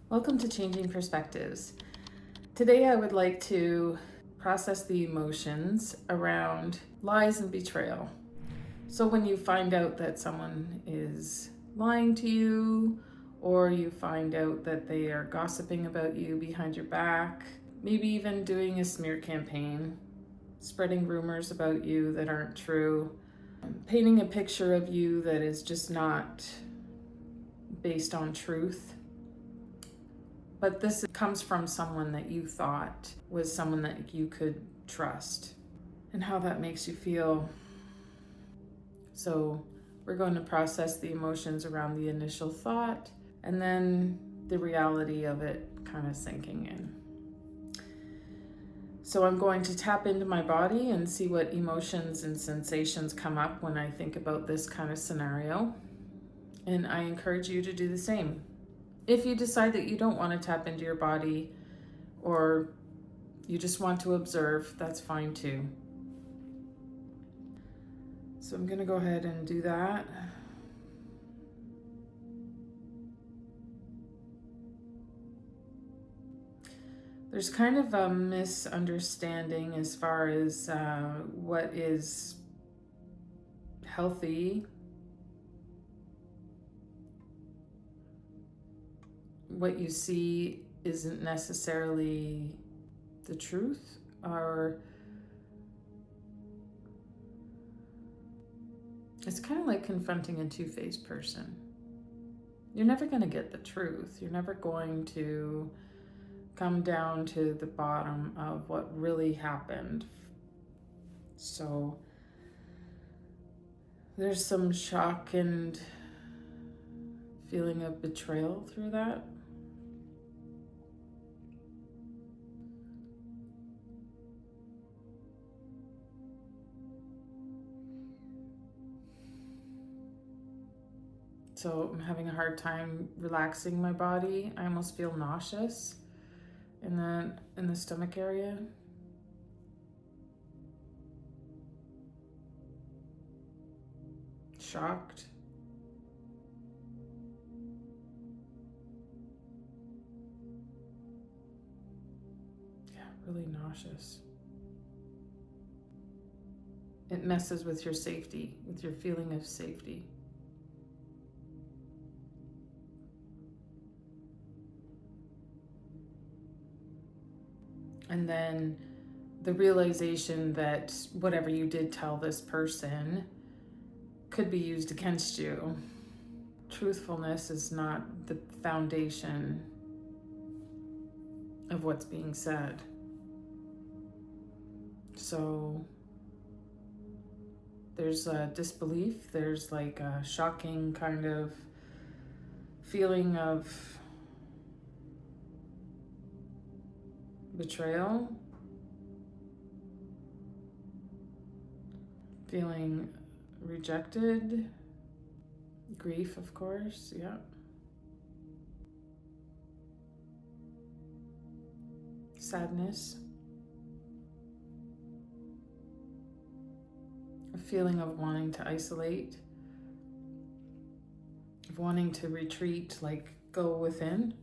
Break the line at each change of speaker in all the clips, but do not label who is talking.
Welcome to Changing Perspectives. Today I would like to process the emotions around lies and betrayal. So when you find out that someone is lying to you, or you find out that they are gossiping about you behind your back, maybe even doing a smear campaign, spreading rumors about you that aren't true, painting a picture of you that is just not based on truth. But this comes from someone that you thought was someone that you could trust, and how that makes you feel. So we're going to process the emotions around the initial thought and then the reality of it kind of sinking in. So I'm going to tap into my body and see what emotions and sensations come up when I think about this kind of scenario. And I encourage you to do the same. If you decide that you don't want to tap into your body, or you just want to observe, that's fine too. So I'm going to go ahead and do that. There's kind of a misunderstanding as far as what is healthy, what you see isn't necessarily the truth, or it's kind of like confronting a two-faced person. You're never going to get the truth. You're never going to come down to the bottom of what really happened. So there's some shock and feeling of betrayal through that. So I'm having a hard time relaxing my body. I almost feel nauseous in the stomach area. Shocked. Yeah, really nauseous. It messes with your safety, with your feeling of safety. And then the realization that whatever you did tell this person could be used against you. Truthfulness is not the foundation of what's being said. So there's a disbelief, there's like a shocking kind of feeling of betrayal, feeling rejected, grief, of course, yeah. Sadness, a feeling of wanting to isolate, of wanting to retreat, like go within.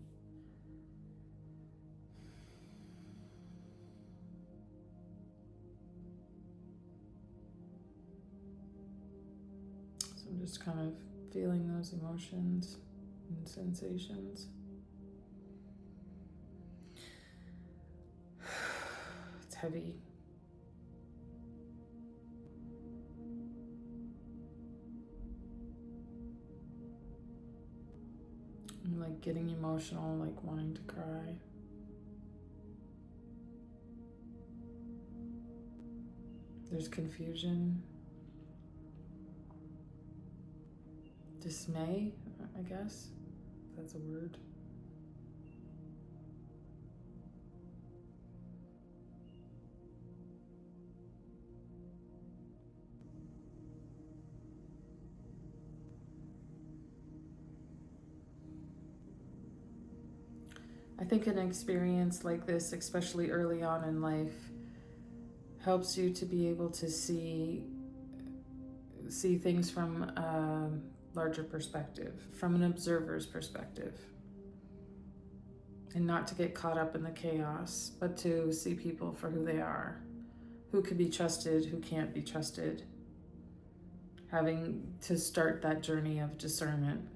So I'm just kind of feeling those emotions and sensations. It's heavy. I'm like getting emotional, like wanting to cry. There's confusion, dismay, I guess, if that's a word. I think an experience like this, especially early on in life, helps you to be able to see things from a larger perspective, from an observer's perspective. and not to get caught up in the chaos, but to see people for who they are, who can be trusted, who can't be trusted. Having to start that journey of discernment.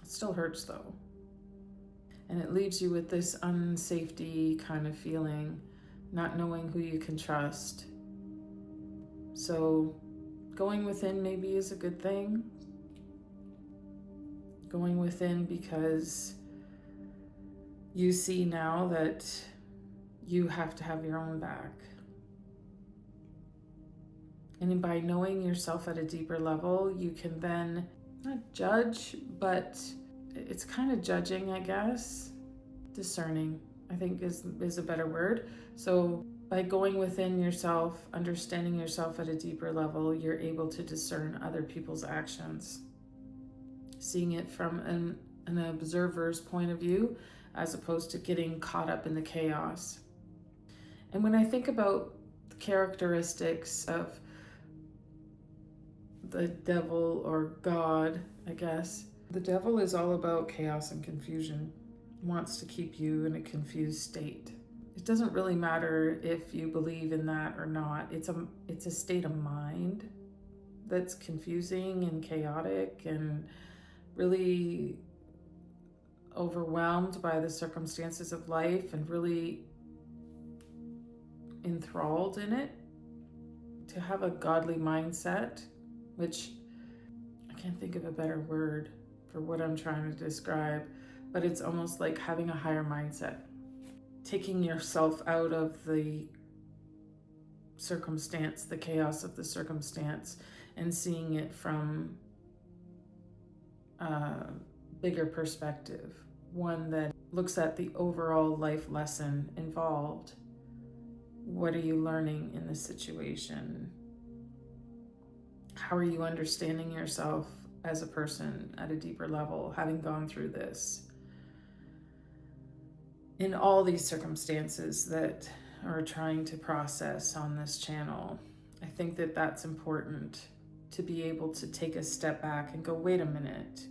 It still hurts though. And it leaves you with this unsafety kind of feeling, not knowing who you can trust. So going within maybe is a good thing. Going within because you see now that you have to have your own back. And by knowing yourself at a deeper level, you can then not judge, but it's kind of judging, I guess. Discerning, I think is a better word. So by going within yourself, understanding yourself at a deeper level, you're able to discern other people's actions. Seeing it from an observer's point of view, as opposed to getting caught up in the chaos. And when I think about the characteristics of the devil or God, I guess, the devil is all about chaos and confusion. Wants to keep you in a confused state. It doesn't really matter if you believe in that or not. It's a state of mind that's confusing and chaotic and really overwhelmed by the circumstances of life and really enthralled in it. To have a godly mindset, which I can't think of a better word for what I'm trying to describe, but it's almost like having a higher mindset, taking yourself out of the circumstance, the chaos of the circumstance, and seeing it from a bigger perspective, one that looks at the overall life lesson involved. What are you learning in this situation? How are you understanding yourself as a person at a deeper level, having gone through this? In all these circumstances that are trying to process on this channel, I think that that's important, to be able to take a step back and go, wait a minute.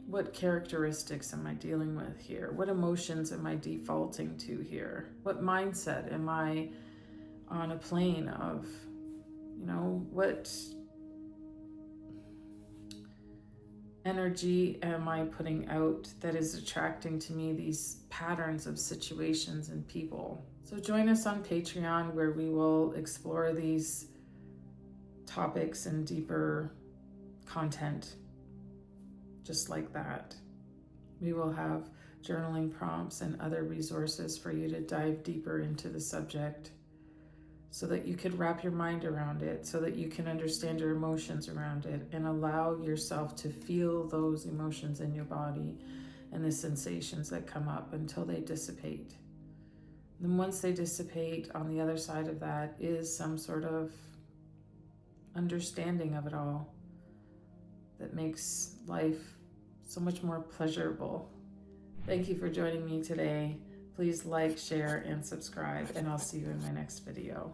What characteristics am I dealing with here? What emotions am I defaulting to here? What mindset am I on a plane of? What energy am I putting out that is attracting to me these patterns of situations and people? So join us on Patreon, where we will explore these topics in deeper content, just like that. We will have journaling prompts and other resources for you to dive deeper into the subject, so that you could wrap your mind around it, so that you can understand your emotions around it and allow yourself to feel those emotions in your body and the sensations that come up until they dissipate. Then once they dissipate, on the other side of that is some sort of understanding of it all that makes life so much more pleasurable. Thank you for joining me today. Please like, share, and subscribe, and I'll see you in my next video.